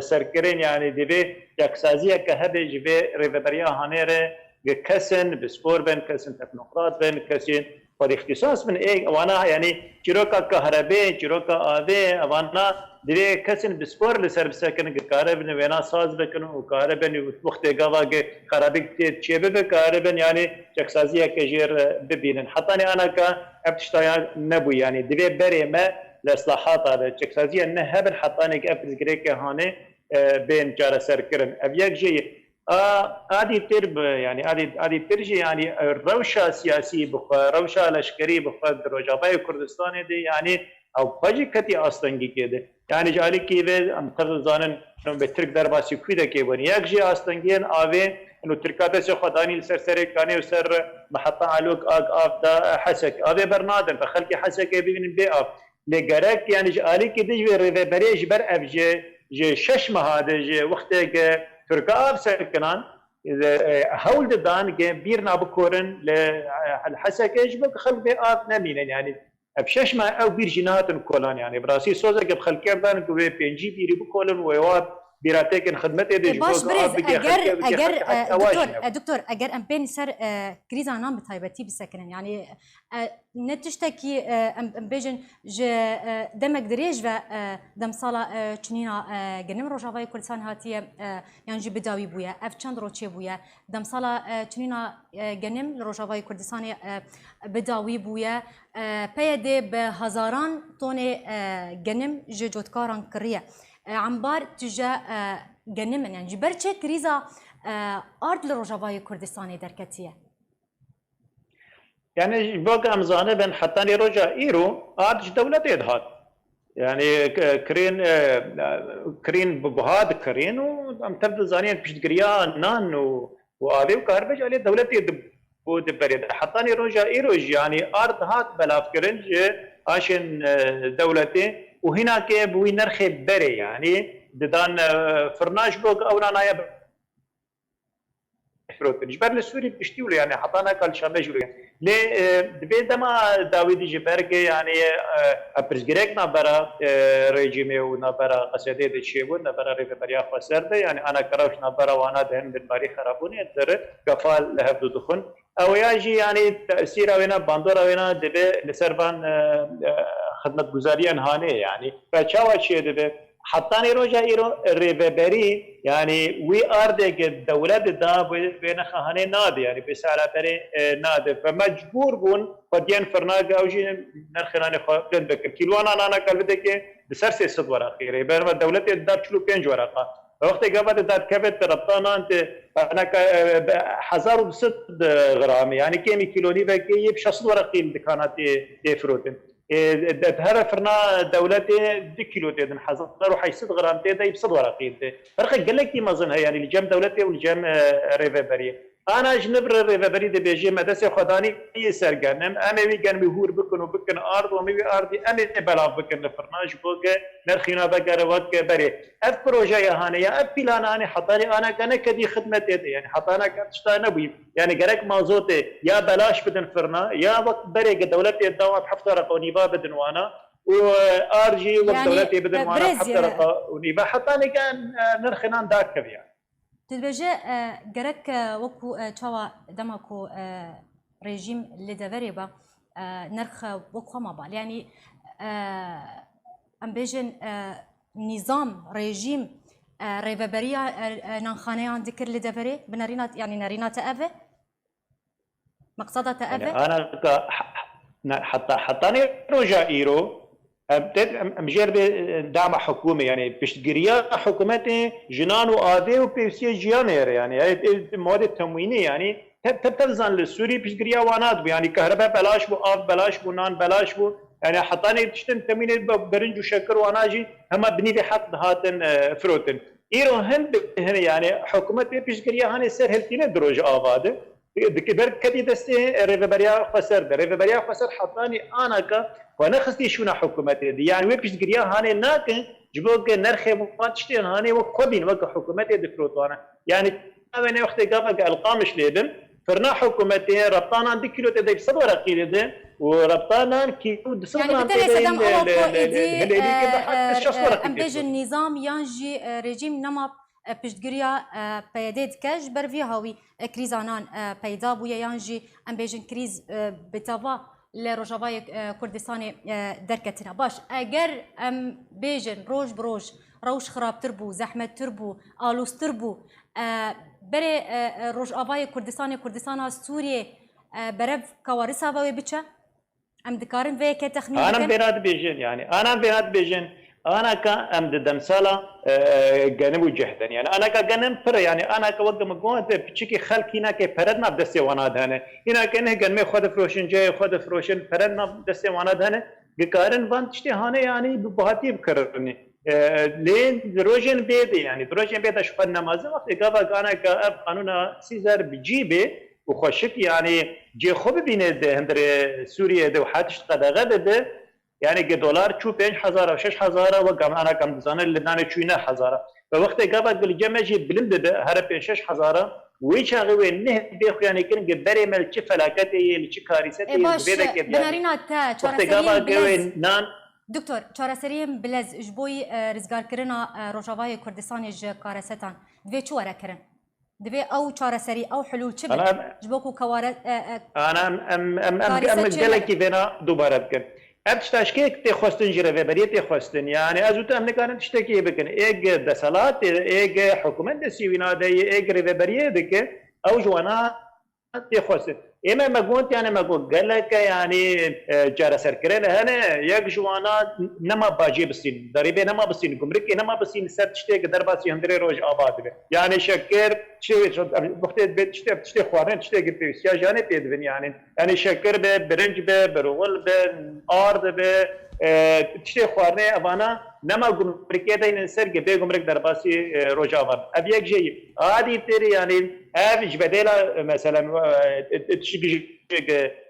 سركرين يعني دبي يكسازيه كهبه جبي ريفبريا هانيره كسن بسبور بن كسن تكنوقراط بن كسن پر اختصاص من ايه وانا يعني جيروكا كهرباء جيروكا آبه وانا دبي كسن بسبور لسر بسكن كهرباء وينا ساز بكن وكهرباء وقت جواك خرابيك تشيبه بكهرباء يعني جكسازيه كجير ببينن حتى انا كابتشتايا نبو يعني دبي بري ما الاصلاحات هذا جكسازيه نهبن حتى انا كابتشجريك هانه بين جار سركرن ابيك جي عادي ترب يعني عادي ترجي يعني روشة سياسي بخوا روشة لشكري بخوا روجافاي كردستان دي يعني او فاجي كتي اصلنگي كده يعني جالي كيبه ام ترزانن بترك درباسي كويده كيبون يكجي اصلنگين اوي انه تركاته سي خداني سرسري كاني وسر محطه علوك اف دا حسك اوي برنادن فخلكي حسك بين بي اف لغرك يعني جالي كده ريفبري جبر افجي جي شش هذا جي وقتك تركا سكنان هول دان بيرنا بكورن للحسك يجبك خلق بيئات نمين يعني بشش ما او بيرجينات كولان يعني براسي سوزا قبل خلق دان كو بينجي بيري بكولن ويواب بيراتيكن خدمتي دي باش بريز دكتور اگر ام بين سر كريزا نام بتايبتي بسكنن يعني نتشتكي ام بيجن دمك دريج و دم صاله چنينا گنم روجاوای كردستان هاتيه يعني جي بداوي بويا اف چند روچي بويا دم صاله چنينا گنم روجاوای كردستان بداوي بويا پيدي بهزاران طن گنم جوتكاران كريه عمبار تجا جنمن يعني جبرتش كريزا ارض لروجافاي كردستان دركتيه يعني بوق امزانه بن حتى رجا ايرو ارض دوله ادهات يعني كرين بهاد كرين وام تبدا زانيا بشتقريا نان وابي وكاربج عليه دوله بود بريد حتى رجا ايرو يعني ارض هات بلاف كرنج عشان دولتي وهنا كي بوي نرخي بري يعني ددان فرناش بوك او نايا فروت جبر للسوري بشتيول يعني حطانا كل شامج لي دبي دما داوود جبرك يعني ابرزغريك نبرا ريجيمي ونبرا قصيده دشيبو نبرا ريفبريا خسرد يعني انا كروش نبرا وانا دهن بالباري خرابوني در قفال لهب دخن او ياجي يعني تاثير وينا باندورا وينا دبي لسربان خدمت گزاري انهانه يعني فچاوا شي دبي حطاني روجا إيرو ريفبري يعني وي أردك الدولة دا بين خانة نادي يعني بسعر بري نادي فمجبور بون قديان فرناق أو جي نرخناني خاطر بك كيلوانا أنا كلبتك بسرسي صد ورقة بينما الدولة دا بشلو 5 ورقة وقت قبل ذات كفت ربطانا أنت أنا 1600 غرام يعني كم كيلوني بكي بشصد ورقين كانت يفروتن هذا فرنا دولتي 2 كيلو تدن حصل وحيصد غرام تدا بصد ورقين فرق قال لك ما ظن يعني اللي جام دولتي والجام ريفبري انا جنبر ريفبري دي بيجي مدرسه خداني يسرغنم انا وي كان مهور بكن وبكن ارض ومي ارضي انا بلا بكن فرناج بوك نرخينا بقر وقت بري اف بروجي هاني يا اف بلان انا حطاني انا كان كدي خدمه يعني حطانا كتشتانا بي يعني قالك مازوتي يا بلاش بدن فرنا يا وقت بري دولتي الدوام حفظ رقوني بدن وانا وارجي وقت يعني دولتي بدن وانا حفظ رقوني حطاني كان نرخينا داك يعني تلبجه گرک وکو چوا دماکو رژیم لدوری با نرخ وکو ما بال يعني ام بيجن نظام رژیم ريفبريا نانخانه عن ذكر لدوری بنارينا يعني نارينا تأفه مقصدها تأفه يعني انا حطاني روجا ايرو مجرد دعم حكومي يعني بشتقريا حكومتي جنان وآذي وبيسي جيانير يعني المواد التموينية يعني تبتزن للسوري بشتقريا وانات يعني كهرباء بلاش بو آف بلاش بو نان بلاش بو يعني حطاني تشتن تمويني برنج وشكر واناجي هما بني في حق هاتن فروتن إيرو هند يعني حكومتي بشتقريا هاني سر هلتين دروج آفاده دكبر كدي دستي ريفبريا خسر حطاني انا ك وانا خستي شونا حكومتي دي يعني وي بيشغريا هاني ناك جبوك نرخ ماتشتي هاني وكوبين وك حكومتي دفروتوانا يعني انا وقت قبل القامش ليبن فرنا حكومتي ربطانا عندي كيلو تدي صدور قيده وربطانا كيلو دسم يعني بالتالي سدام ام بيج النظام يانجي ريجيم نما پشتگیریا پیدید کش بر وی هاوی کریزانان پیدا بویا یانجی ام بیجن کریز بتوا لروجاوای کردستان درکتنا باش اگر ام بیجن روج بروج روش خراب تربو زحمت تربو آلوس تربو بره روجاوای کردستان سوریه برف کوارثا و بچه ام دکارن وی که تخمین انا بينات بيجن انا كأمد دمسالة جنبو جهدا يعني انا كجنم فر يعني انا كوجه مجموعة بتشكي خلقينا كفردنا بدستي وانا دهنه هنا كأنه جنبي خد فروشن جاي خد فروشن فردنا بدستي وانا دهنه بكارن فان تشتي هاني يعني ببهاتي بكرني لين دروجن بيدي يعني دروجن بيد اشوف النماذج وقت اجابه انا كأب قانون سيزر بجيبه وخشك يعني جي خوب بينه هندر سوريا ده وحدش قدغه ده يعني دولار شو 5000 و 6000 وكم انا كم زانه لبنان شو 9000 فوقت قبل الجمع جي بلند هرب 6000 ويشاغي وين بيخ يعني كن بري مل تش فلاكتي اللي تش كارثتي بيدك بنارينا تا چارسريم دكتور چارسريم بلز جبوي رزگار کرنا روجاوای کردستان ج کارستان دوی چو ورا کرن دوی او چارسري او حلول چه جبوكو كوارث انا ام قالك بينا دوباره بكن ابشتاشكيك تخوستن جربه بريت خوستن يعني ازوت امن كانت تشتكي بكن ايج دسالات ايج حكومه دسيوينا دي ايج ريبريه دك او جوانا تخوستن اما مقونت يعني مقول قال لك يعني جار سركرين هنا يك جوانا نما باجي بسين ضريبه نما بسين جمرك نما بسين سر تشتكي درباسي هندري روج اباد يعني شكر شوي وقت بيت تشتكي خوارن تشتكي في سياجاني بيدفن يعني شكر برنج برول ارض تشتكي خوارن ابانا نما جمرك ده ينسر جبه جمرك درباسي روج اباد ابي يك جي عادي تري يعني افج بديلا مثلا تشبي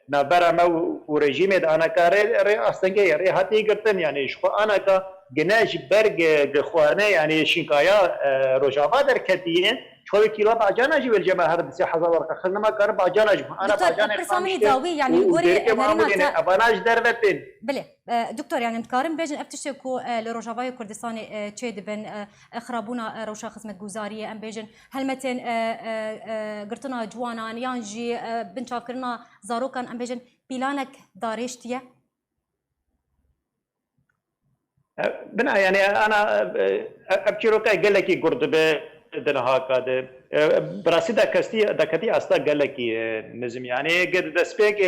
نبرة ما ورجيم أنا كاري أستنجي ري هاتي قرتن يعني شو أنا كا جناج برج خوانة يعني شنكايا رجابا دركتين شوي كيلو بعجانا جيب الجماعة هذا بس حظ ورقة خلنا ما كار بعجانا أنا بعجانا برسامي داوي يعني يقولي أباناش دربتين بله دكتور يعني متكارم بيجن افتشكو لروجاوای کردستان چه دبن خرابونا روشا خدمت گزاریه ام بيجن هلمتن قرتنا جوانان يانجي بنشاف كرنا زاروكان ام بيجن بلانك دارشتيه بنا يعني انا ابشروكا قال لك قرطبه دنها كاد براسي دكتي استا قال لك نزم يعني قد دسبيك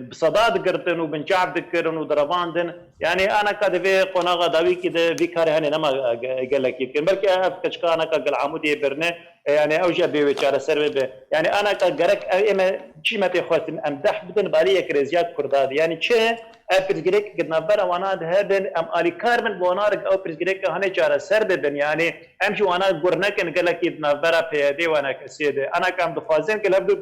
بصداد قرطن وبنشعب ذكرن ودرباندن يعني انا كاد في قناغه داوي كده في كاره هني نما قال لك يمكن بلكي كشكا انا كقل عمودي برنه يعني اوجه بيچاره سر يعني انا كغرك اما شي ما تخوتن امدح بدن باليه كريزيات كرداد يعني چه برزگریک قد نبرا وانا هبن ام آلی کارمن بونارک او برزگریک هنه چاره سر ببن يعني امشي وانا قرنك نقلك قد نبرا پیاده وانا كسيده انا كم دفازين كلابدو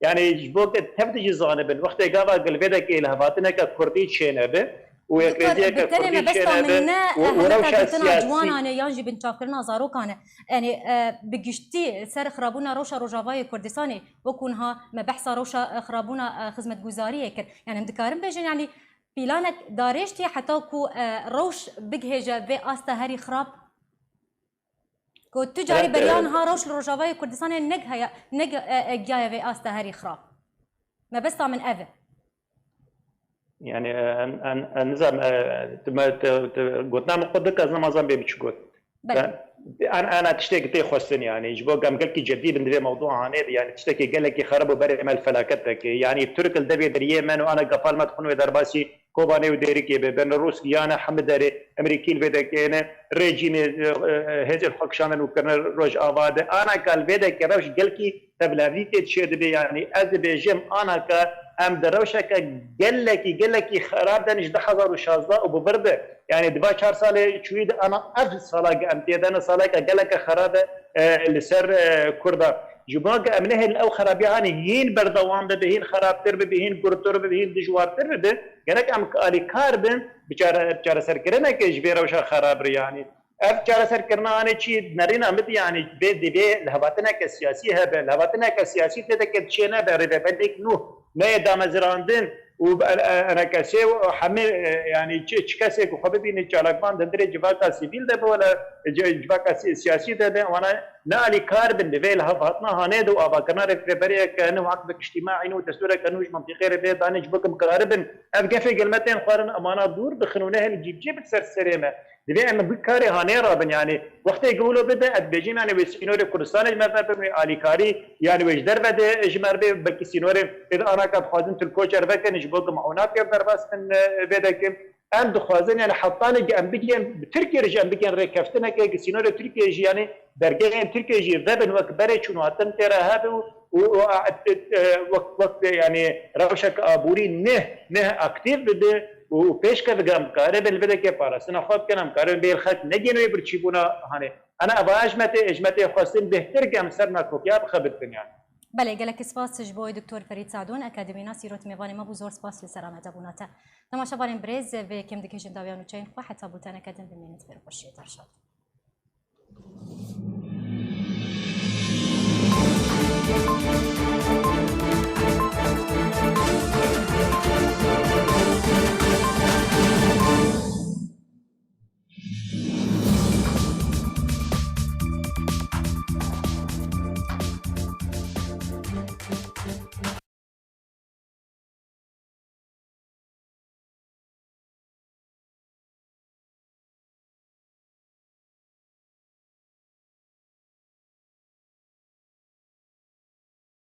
يعني جبوك تبدي جزانبن وقت قابا قلبيدك الهفاتنا كردي شينبه وكريزيا كردي شينبه وروشا سياسي جوانا يانجي بن شاكرنا زارو كان يعني بقشتي سر خرابونا روشا روجافاي كردستاني وكونها ما بحث روشا خرابونا خدمة جزارية كر يعني مدكارم بيجن يعني بلانك داريشتي حتى كو روش بجهجة في آستا هاري خراب كو تجاري بريان ها روش روجافاي كردستاني نج جاية في آستا هاري خراب ما بس من أذى يعني النظام قلنا مقدك از نمازم بيبتشقول انا تشتكي خوستن يعني جبو قام قال كي جديد من موضوع هاني يعني تشتكي قال لك خربوا بري مال فلاكتك يعني ترك الدبي دريه من وانا قفال ما تكونوا درباسي كوباني وديريكي بين الروس يانا حمد داري امريكي بدك انا ريجين هذا الحكشان وكان روج اباد انا قال بدك روش قال كي تبلافيتي تشد يعني از بيجم انا ك ام دروشك قال لك خراب دنج ده 2016 وببرده يعني دبا 4 سال شويد انا 1000 سال امتي انا سالك قال لك خراب لسر كردا جباك امنه او خراب يعني هين بردوام بهين خراب تر بهين قرطر بهين دجوار تر به قالك ام علي كاربن بچاره سركرنا که جبيره وش خراب يعني اف چاره سركرنا انا چی نرينا مت يعني بي لهباتنا كسياسي هبه لهباتنا كسياسي تدك تشينا بريبليك نو ما دام زراندن وانا كسي حمي يعني كسي خببين تشالكمان دندري جواكا سيفيل ده ولا جواكا سياسي ده وانا نالي كاربن ليفل هفاتنا هاندو ابا كنا ريبري كانه عقد اجتماعي نو دستور كانوش منطقي ربي دانج بكم قاربن ابقى كلمتين قارن امانه دور بخنونه الجيب سرسريمه دبي اما بكاري هانيرا بن يعني وقت يقولوا بدا بيجي يعني وسينوري كردستان مثلا الي كاري يعني وش دربه اجمر بك سينوري اذا انا كنت خازن الكوچر بكن جبوك معونات يقدر بس من بدك عند خازن يعني حطاني ام بيجين تركيا رجع بيجين ركفتنا كي سينوري تركيا يعني درجين تركيا جي ذبن وكبره شنو هتن ترى هذا وقت يعني روشك ابوري نه اكتيف بده وبيش كذا مكاره بالبدء كبارس أنا خاب كنا مكاره بالخط نجينا يبرشيبونا هني أنا أبغى أجمتي خاصين بهتر كم سرنا كوكيا بخبرتني يعني. بله قالك سپاس جبوی دکتر فرید سعدون اکادمینا سیروت میوانی ما بزرگ سپاس لسلامت ابوناته تماشا باریم برز و کم دکشن داویانو چین خو حتی بوتن اکادم بمینت بر خوشی درشاد